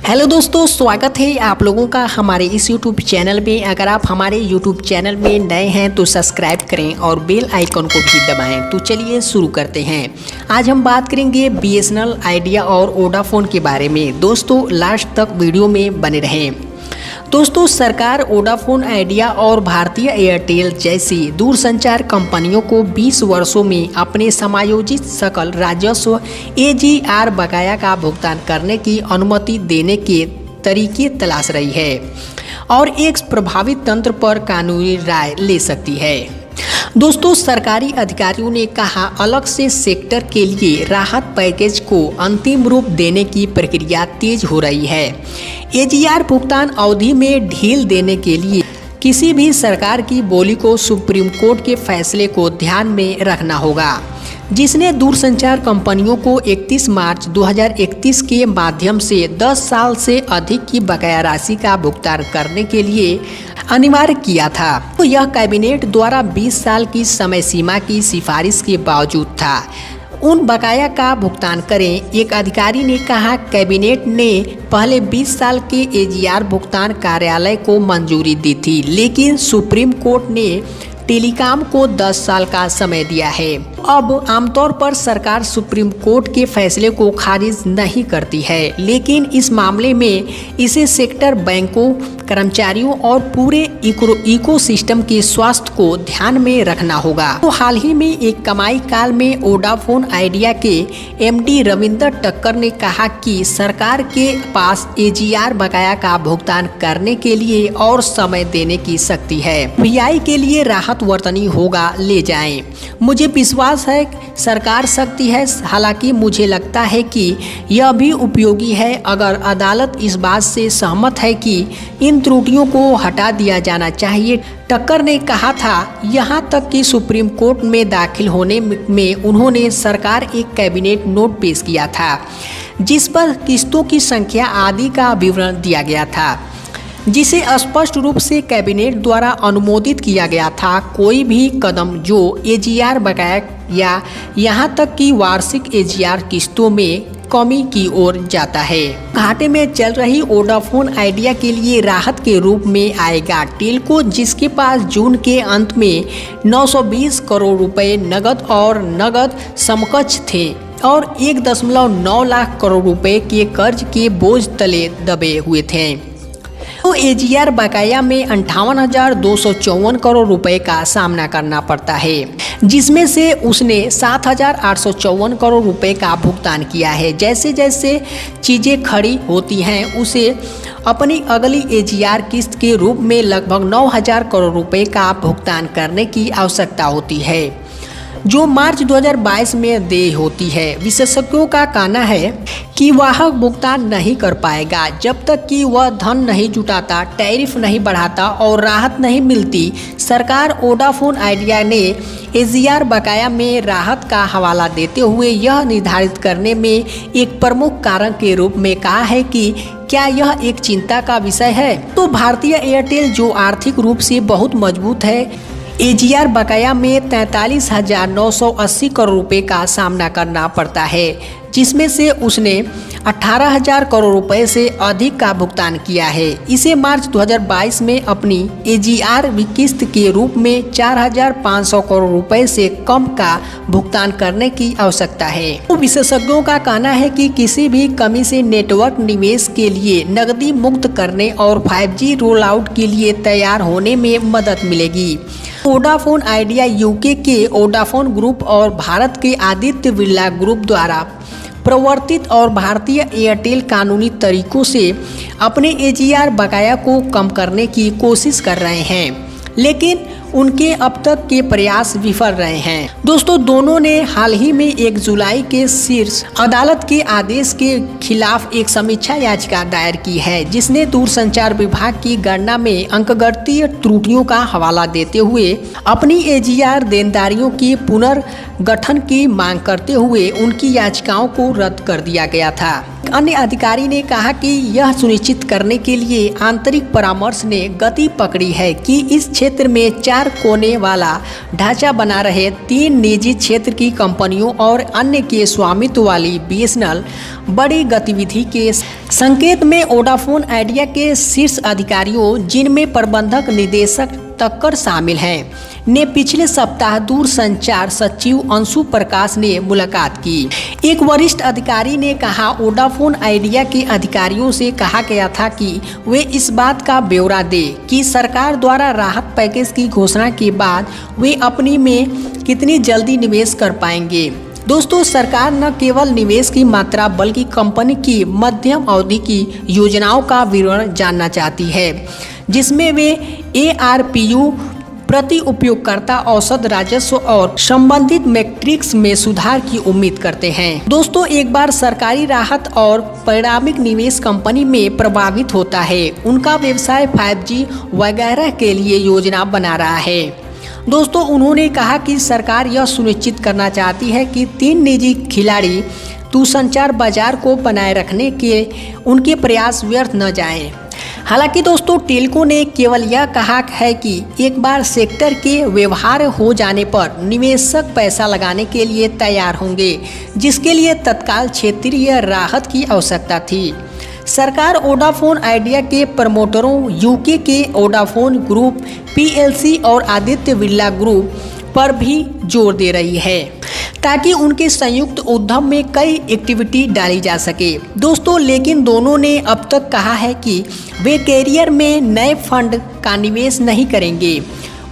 Hello दोस्तों, स्वागत है आप लोगों का हमारे इस यूट्यूब चैनल में। अगर आप हमारे यूट्यूब चैनल में नए हैं तो सब्सक्राइब करें और बेल आइकन को भी दबाएं। तो चलिए शुरू करते हैं। आज हम बात करेंगे बीएसएनएल, आइडिया और वोडाफोन के बारे में। दोस्तों लास्ट तक वीडियो में बने रहें। दोस्तों सरकार वोडाफोन, आइडिया और भारतीय एयरटेल जैसी दूरसंचार कंपनियों को 20 वर्षों में अपने समायोजित सकल राजस्व AGR बकाया का भुगतान करने की अनुमति देने के तरीके तलाश रही है और एक प्रभावित तंत्र पर कानूनी राय ले सकती है। दोस्तों सरकारी अधिकारियों ने कहा, अलग से सेक्टर के लिए राहत पैकेज को अंतिम रूप देने की प्रक्रिया तेज हो रही है। AGR भुगतान अवधि में ढील देने के लिए किसी भी सरकार की बोली को सुप्रीम कोर्ट के फैसले को ध्यान में रखना होगा, जिसने दूरसंचार कंपनियों को 31 मार्च 2031 के माध्यम से 10 साल से अधिक की बकाया राशि का भुगतान करने के लिए अनिवार्य किया था। तो यह कैबिनेट द्वारा 20 साल की समय सीमा की सिफारिश के बावजूद था। उन बकाया का भुगतान करें। एक अधिकारी ने कहा, कैबिनेट ने पहले 20 साल के AGR भुगतान कार्यालय को मंजूरी दी थी, लेकिन सुप्रीम कोर्ट ने टेलीकॉम को 10 साल का समय दिया है। अब आमतौर पर सरकार सुप्रीम कोर्ट के फैसले को खारिज नहीं करती है, लेकिन इस मामले में इसे सेक्टर, बैंकों, कर्मचारियों और पूरे इकोसिस्टम के स्वास्थ्य को ध्यान में रखना होगा। तो हाल ही में एक कमाई काल में वोडाफोन आइडिया के MD रविंदर टक्कर ने कहा कि सरकार के पास AGR बकाया का भुगतान करने के लिए और समय देने की शक्ति है। VI के लिए राहत वर्तनी होगा, ले जाएं। मुझे विश्वास है सरकार शक्ति है, हालांकि मुझे लगता है कि यह भी उपयोगी है अगर अदालत इस बात से सहमत है कि इन त्रुटियों को हटा दिया जाना चाहिए। टक्कर ने कहा था, यहां तक कि सुप्रीम कोर्ट में दाखिल होने में उन्होंने सरकार एक कैबिनेट नोट पेश किया था, जिस पर किस्तों की संख्या आदि का विवरण दिया गया था, जिसे स्पष्ट रूप से कैबिनेट द्वारा अनुमोदित किया गया था। कोई भी कदम जो AGR बकाया या यहां तक कि वार्षिक AGR किस्तों में कमी की ओर जाता है, घाटे में चल रही वोडाफोन आइडिया के लिए राहत के रूप में आएगा। टेलको, जिसके पास जून के अंत में 920 करोड़ रुपए नगद और नगद समकक्ष थे और 1.9 लाख करोड़ रुपए के कर्ज के बोझ तले दबे हुए थे, तो AGR बकाया में 58,254 करोड़ रुपए का सामना करना पड़ता है, जिसमें से उसने 7,854 करोड़ रुपए का भुगतान किया है। जैसे जैसे चीज़ें खड़ी होती हैं, उसे अपनी अगली AGR किस्त के रूप में लगभग 9,000 करोड़ रुपए का भुगतान करने की आवश्यकता होती है, जो मार्च 2022 में देय होती है। विशेषज्ञों का कहना है कि वह भुगतान नहीं कर पाएगा जब तक कि वह धन नहीं जुटाता, टैरिफ नहीं बढ़ाता और राहत नहीं मिलती। सरकार वोडाफोन आइडिया ने AGR बकाया में राहत का हवाला देते हुए यह निर्धारित करने में एक प्रमुख कारण के रूप में कहा है कि क्या यह एक चिंता का विषय है। तो भारतीय एयरटेल, जो आर्थिक रूप से बहुत मजबूत है, AGR बकाया में 43,980 करोड़ रुपए का सामना करना पड़ता है, जिसमें से उसने 18,000 करोड़ रुपए से अधिक का भुगतान किया है। इसे मार्च 2022 में अपनी AGR किस्त के रूप में 4,500 करोड़ रुपए से कम का भुगतान करने की आवश्यकता है। तो विशेषज्ञों का कहना है कि किसी भी कमी से नेटवर्क निवेश के लिए नकदी मुक्त करने और 5G रोल आउट के लिए तैयार होने में मदद मिलेगी। वोडाफोन आइडिया UK के वोडाफोन ग्रुप और भारत के आदित्य बिरला ग्रुप द्वारा प्रवर्तित और भारतीय एयरटेल कानूनी तरीकों से अपने AGR बकाया को कम करने की कोशिश कर रहे हैं, लेकिन उनके अब तक के प्रयास विफल रहे हैं। दोस्तों दोनों ने हाल ही में 1 जुलाई के शीर्ष अदालत के आदेश के खिलाफ एक समीक्षा याचिका दायर की है, जिसने दूरसंचार विभाग की गणना में अंकगणितीय त्रुटियों का हवाला देते हुए अपनी AGR देनदारियों की पुनर्गठन की मांग करते हुए उनकी याचिकाओं को रद्द कर दिया गया था। अन्य अधिकारी ने कहा कि यह सुनिश्चित करने के लिए आंतरिक परामर्श ने गति पकड़ी है कि इस क्षेत्र में 4 4 कोने वाला ढांचा बना रहे 3 निजी क्षेत्र की कंपनियों और अन्य के स्वामित्व वाली बीएसएनएल बड़ी गतिविधि के संकेत में वोडाफोन आइडिया के शीर्ष अधिकारियों, जिनमें प्रबंधक निदेशक तक्कर शामिल हैं, ने पिछले सप्ताह दूरसंचार सचिव अंशु प्रकाश ने मुलाकात की। एक वरिष्ठ अधिकारी ने कहा, वोडाफोन आइडिया के अधिकारियों से कहा गया था कि वे इस बात का ब्यौरा दें कि सरकार द्वारा राहत पैकेज की घोषणा के बाद वे अपनी में कितनी जल्दी निवेश कर पाएंगे। दोस्तों, सरकार न केवल निवेश की मात्रा बल्कि कंपनी की मध्यम अवधि की योजनाओं का विवरण जानना चाहती है, जिसमें वे ARPU, प्रति उपयोगकर्ता औसत राजस्व और संबंधित मैट्रिक्स में सुधार की उम्मीद करते हैं। दोस्तों, एक बार सरकारी राहत और परिणामिक निवेश कंपनी में प्रभावित होता है, उनका व्यवसाय 5G वगैरह के लिए योजना बना रहा है। दोस्तों, उन्होंने कहा कि सरकार यह सुनिश्चित करना चाहती है कि 3 निजी खिलाड़ी दूरसंचार बाजार को बनाए रखने के उनके प्रयास व्यर्थ न जाएं। हालांकि दोस्तों, टेल्को ने केवल यह कहा है कि एक बार सेक्टर के व्यवहार हो जाने पर निवेशक पैसा लगाने के लिए तैयार होंगे, जिसके लिए तत्काल क्षेत्रीय राहत की आवश्यकता थी। सरकार वोडाफोन आइडिया के प्रमोटरों, यूके के वोडाफोन ग्रुप PLC और आदित्य बिरला ग्रुप पर भी जोर दे रही है, ताकि उनके संयुक्त उद्यम में कई एक्टिविटी डाली जा सके। दोस्तों, लेकिन दोनों ने अब तक कहा है कि वे कैरियर में नए फंड का निवेश नहीं करेंगे।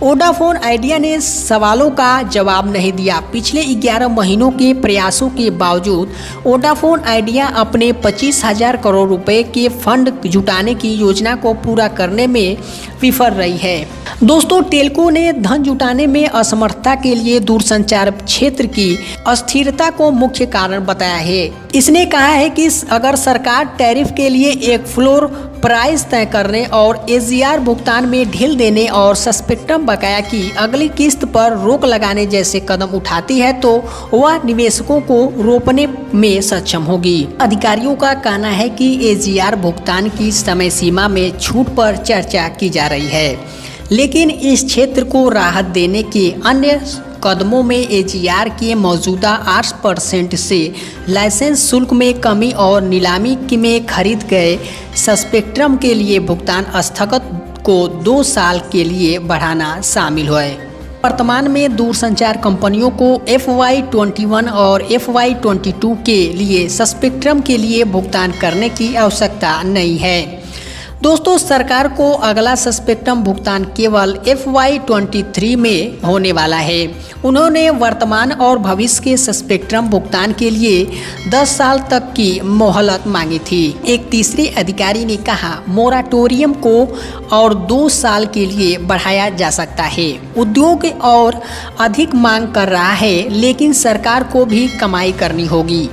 वोडाफोन आइडिया ने सवालों का जवाब नहीं दिया। पिछले 11 महीनों के प्रयासों के बावजूद वोडाफोन आइडिया अपने 25,000 करोड़ रुपए के फंड जुटाने की योजना को पूरा करने में विफल रही है। दोस्तों, टेल्को ने धन जुटाने में असमर्थता के लिए दूरसंचार क्षेत्र की अस्थिरता को मुख्य कारण बताया है। इसने कहा है कि अगर सरकार टैरिफ के लिए एक फ्लोर प्राइस तय करने और AGR भुगतान में ढील देने और स्पेक्ट्रम बकाया की अगली किस्त पर रोक लगाने जैसे कदम उठाती है, तो वह निवेशकों को रोकने में सक्षम होगी। अधिकारियों का कहना है कि AGR भुगतान की समय सीमा में छूट पर चर्चा की जा रही है, लेकिन इस क्षेत्र को राहत देने के अन्य कदमों में AGR के मौजूदा 8% से लाइसेंस शुल्क में कमी और नीलामी में खरीद गए स्पेक्ट्रम के लिए भुगतान स्थगित को 2 साल के लिए बढ़ाना शामिल है। वर्तमान में दूरसंचार कंपनियों को FY21 और FY22 के लिए स्पेक्ट्रम के लिए भुगतान करने की आवश्यकता नहीं है। दोस्तों, सरकार को अगला स्पेक्ट्रम भुगतान केवल FY23 में होने वाला है। उन्होंने वर्तमान और भविष्य के स्पेक्ट्रम भुगतान के लिए 10 साल तक की मोहलत मांगी थी। एक तीसरे अधिकारी ने कहा, मोराटोरियम को और 2 साल के लिए बढ़ाया जा सकता है। उद्योग और अधिक मांग कर रहा है, लेकिन सरकार को भी कमाई करनी होगी।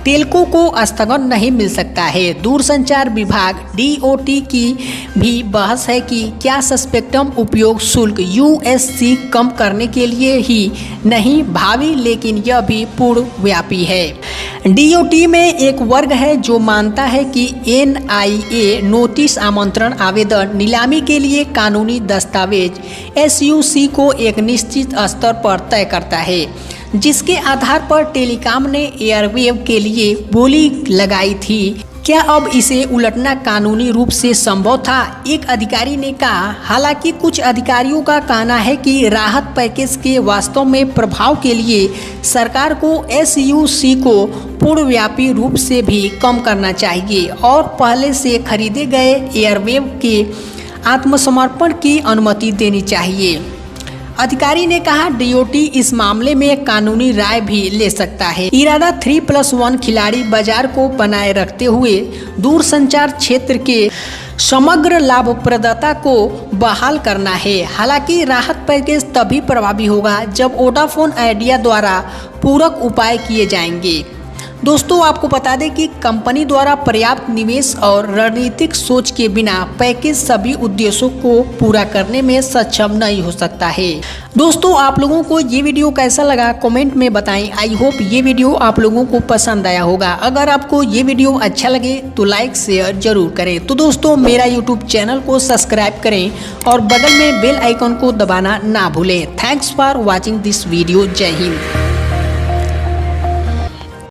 टेल्को को स्थगन नहीं मिल सकता है। दूरसंचार विभाग DOT की भी बहस है कि क्या स्पेक्ट्रम उपयोग शुल्क USC कम करने के लिए ही नहीं भावी, लेकिन यह भी पूर्वव्यापी है। DOT में एक वर्ग है जो मानता है कि NIA नोटिस आमंत्रण आवेदन नीलामी के लिए कानूनी दस्तावेज SUC को एक निश्चित स्तर पर तय करता है, जिसके आधार पर टेलीकॉम ने एयरवेव के लिए बोली लगाई थी। क्या अब इसे उलटना कानूनी रूप से संभव था? एक अधिकारी ने कहा। हालांकि कुछ अधिकारियों का कहना है कि राहत पैकेज के वास्तव में प्रभाव के लिए सरकार को SUC को पूर्वव्यापी रूप से भी कम करना चाहिए और पहले से खरीदे गए एयरवेव के आत्मसमर्पण की अनुमति देनी चाहिए। अधिकारी ने कहा, DOT इस मामले में कानूनी राय भी ले सकता है। इरादा 3+1 खिलाड़ी बाजार को बनाए रखते हुए दूरसंचार क्षेत्र के समग्र लाभप्रदता को बहाल करना है। हालांकि राहत पैकेज तभी प्रभावी होगा जब वोडाफोन आइडिया द्वारा पूरक उपाय किए जाएंगे। दोस्तों आपको बता दें कि कंपनी द्वारा पर्याप्त निवेश और रणनीतिक सोच के बिना पैकेज सभी उद्देश्यों को पूरा करने में सक्षम नहीं हो सकता है। दोस्तों आप लोगों को ये वीडियो कैसा लगा कमेंट में बताएं। आई होप ये वीडियो आप लोगों को पसंद आया होगा। अगर आपको ये वीडियो अच्छा लगे तो लाइक शेयर जरूर करें। तो दोस्तों मेरा यूट्यूब चैनल को सब्सक्राइब करें और बगल में बेल आइकन को दबाना ना भूलें। Thanks for watching this video. जय हिंद।